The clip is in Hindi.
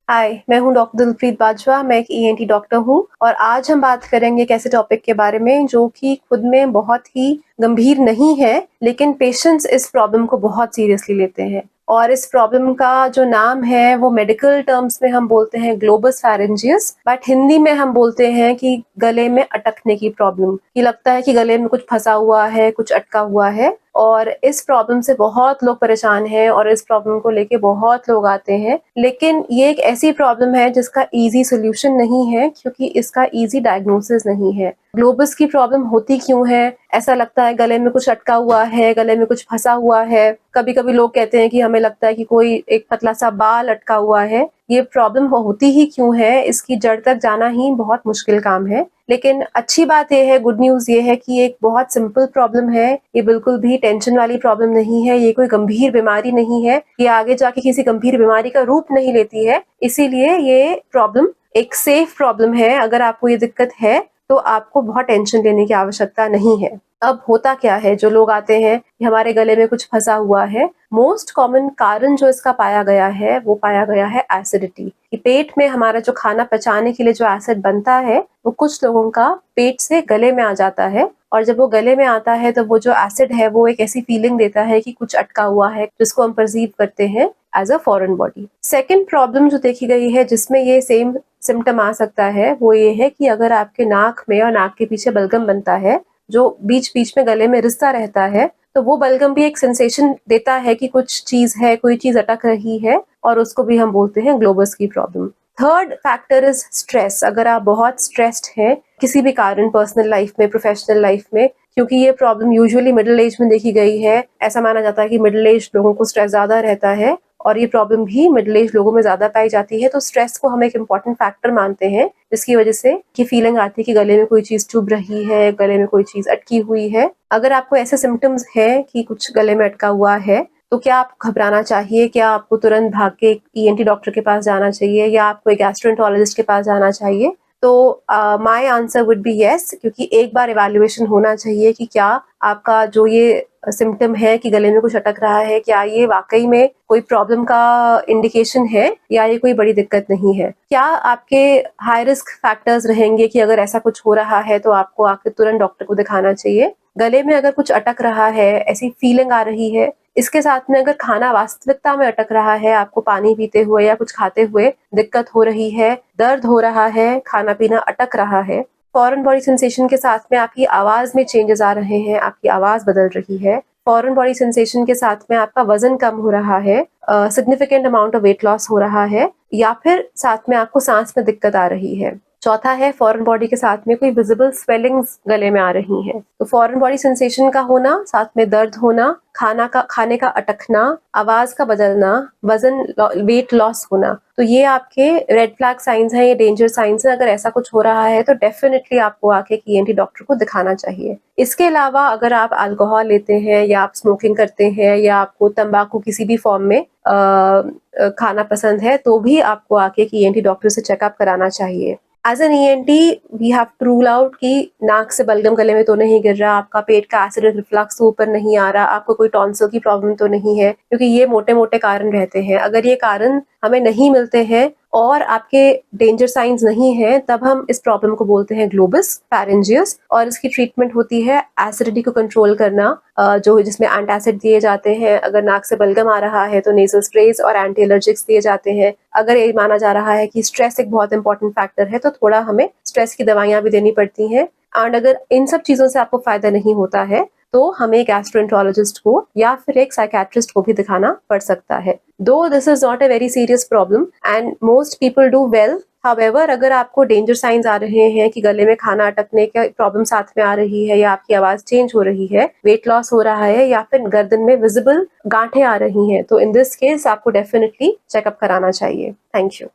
हाय, मैं हूँ डॉक्टर दिलप्रीत बाजवा। मैं एक ईएनटी डॉक्टर हूँ और आज हम बात करेंगे एक ऐसे टॉपिक के बारे में जो कि खुद में बहुत ही गंभीर नहीं है, लेकिन पेशेंट्स इस प्रॉब्लम को बहुत सीरियसली लेते हैं। और इस प्रॉब्लम का जो नाम है वो मेडिकल टर्म्स में हम बोलते हैं ग्लोबस फेरेंजियस, बट हिंदी में हम बोलते हैं कि गले में अटकने की प्रॉब्लम। कि लगता है कि गले में कुछ फंसा हुआ है, कुछ अटका हुआ है। और इस प्रॉब्लम से बहुत लोग परेशान हैं और इस प्रॉब्लम को लेके बहुत लोग आते हैं, लेकिन ये एक ऐसी प्रॉब्लम है जिसका इजी सोल्यूशन नहीं है, क्योंकि इसका इजी डायग्नोसिस नहीं है। ग्लोबस की प्रॉब्लम होती क्यों है? ऐसा लगता है गले में कुछ अटका हुआ है, गले में कुछ फंसा हुआ है। कभी कभी लोग कहते हैं कि हमें लगता है कि कोई एक पतला सा बाल अटका हुआ है। ये प्रॉब्लम होती ही क्यों है, इसकी जड़ तक जाना ही बहुत मुश्किल काम है। लेकिन अच्छी बात यह है, गुड न्यूज ये है कि एक बहुत सिंपल प्रॉब्लम है। ये बिल्कुल भी टेंशन वाली प्रॉब्लम नहीं है, ये कोई गंभीर बीमारी नहीं है, ये आगे जाके किसी गंभीर बीमारी का रूप नहीं लेती है। इसीलिए ये प्रॉब्लम एक सेफ प्रॉब्लम है। अगर आपको ये दिक्कत है तो आपको बहुत टेंशन लेने की आवश्यकता नहीं है। अब होता क्या है, जो लोग आते हैं कि हमारे गले में कुछ फंसा हुआ है, मोस्ट कॉमन कारण जो इसका पाया गया है वो पाया गया है एसिडिटी। कि पेट में हमारा जो खाना पचाने के लिए जो एसिड बनता है वो कुछ लोगों का पेट से गले में आ जाता है, और जब वो गले में आता है तो वो जो एसिड है वो एक ऐसी फीलिंग देता है कि कुछ अटका हुआ है, जिसको हम परसीव करते हैं as a foreign body. Second problem जो देखी गई है जिसमें ये सेम सिम्टम आ सकता है वो ये है कि अगर आपके नाक में और नाक के पीछे बलगम बनता है, जो बीच बीच में गले में रिसता रहता है, तो वो बलगम भी एक सेंसेशन देता है कि कुछ चीज है, कोई चीज अटक रही है, और उसको भी हम बोलते हैं ग्लोबस की problem. Third factor is stress. अगर आप बहुत स्ट्रेस्ड हैं किसी भी कारण, पर्सनल लाइफ में, प्रोफेशनल लाइफ में, क्योंकि ये प्रॉब्लम यूजुअली मिडिल एज में देखी गई है। ऐसा माना जाता है कि मिडिल एज लोगों को स्ट्रेस ज्यादा रहता है और ये प्रॉब्लम भी मिडिल एज लोगों में ज्यादा पाई जाती है। तो स्ट्रेस को हम एक इम्पॉर्टेंट फैक्टर मानते हैं, जिसकी वजह से ये फीलिंग आती है कि गले में कोई चीज चुभ रही है, गले में कोई चीज अटकी हुई है। अगर आपको ऐसे सिम्टम्स है कि कुछ गले में अटका हुआ है, तो क्या आपको घबराना चाहिए? क्या आपको तुरंत भाग के एक ईएनटी डॉक्टर के पास जाना चाहिए या आपको एक गैस्ट्रोएंटरोलॉजिस्ट के पास जाना चाहिए? तो my answer would be yes, क्योंकि एक बार इवैल्यूएशन होना चाहिए कि क्या आपका जो ये सिम्टम है कि गले में कुछ अटक रहा है, क्या ये वाकई में कोई प्रॉब्लम का इंडिकेशन है या ये कोई बड़ी दिक्कत नहीं है। क्या आपके हाई रिस्क फैक्टर्स रहेंगे कि अगर ऐसा कुछ हो रहा है तो आपको आकर तुरंत डॉक्टर को दिखाना चाहिए। गले में अगर कुछ अटक रहा है, ऐसी फीलिंग आ रही है, इसके साथ में अगर खाना वास्तविकता में अटक रहा है, आपको पानी पीते हुए या कुछ खाते हुए दिक्कत हो रही है, दर्द हो रहा है, खाना पीना अटक रहा है, फॉरेन बॉडी सेंसेशन के साथ में आपकी आवाज में चेंजेस आ रहे हैं, आपकी आवाज बदल रही है, फॉरेन बॉडी सेंसेशन के साथ में आपका वजन कम हो रहा है, significant amount of weight loss हो रहा है, या फिर साथ में आपको सांस में दिक्कत आ रही है। चौथा है फॉरेन बॉडी के साथ में कोई विजिबल स्वेलिंग्स गले में आ रही हैं। तो फॉरेन बॉडी सेंसेशन का होना, साथ में दर्द होना, खाने का अटकना, आवाज का बदलना, वजन वेट लॉस होना, तो ये आपके रेड फ्लैग साइंस हैं, ये डेंजर साइंस हैं। अगर ऐसा कुछ हो रहा है तो डेफिनेटली आपको आके ईएनटी डॉक्टर को दिखाना चाहिए। इसके अलावा अगर आप अल्कोहल लेते हैं या आप स्मोकिंग करते हैं या आपको तंबाकू किसी भी फॉर्म में खाना पसंद है, तो भी आपको आके ईएनटी डॉक्टर से चेकअप कराना चाहिए। As an ENT we have to rule out कि नाक से बलगम गले में तो नहीं गिर रहा, आपका पेट का एसिड रिफ्लक्स तो ऊपर नहीं आ रहा, आपको कोई टॉन्सिल की प्रॉब्लम तो नहीं है, क्योंकि ये मोटे मोटे कारण रहते हैं। अगर ये कारण हमें नहीं मिलते हैं और आपके डेंजर साइंस नहीं है, तब हम इस प्रॉब्लम को बोलते हैं ग्लोबस फेरेंजियस, और इसकी ट्रीटमेंट होती है एसिडिटी को कंट्रोल करना, जो जिसमें एंटासिड दिए जाते हैं। अगर नाक से बलगम आ रहा है तो नेजल स्प्रेज और एंटी एलर्जिक्स दिए जाते हैं। अगर ये माना जा रहा है कि स्ट्रेस एक बहुत इंपॉर्टेंट फैक्टर है, तो थोड़ा हमें स्ट्रेस की दवाइयां भी देनी पड़ती हैं। एंड अगर इन सब चीजों से आपको फायदा नहीं होता है तो हमें गैस्ट्रोएंटरोलॉजिस्ट को या फिर एक साइकेट्रिस्ट को भी दिखाना पड़ सकता है। दो this is not a very serious problem and most people do well. However, अगर आपको डेंजर साइंस आ रहे हैं कि गले में खाना अटकने का प्रॉब्लम साथ में आ रही है, या आपकी आवाज चेंज हो रही है, वेट लॉस हो रहा है, या फिर गर्दन में विजिबल गांठें आ रही हैं, तो इन दिस केस आपको डेफिनेटली चेकअप कराना चाहिए। Thank you.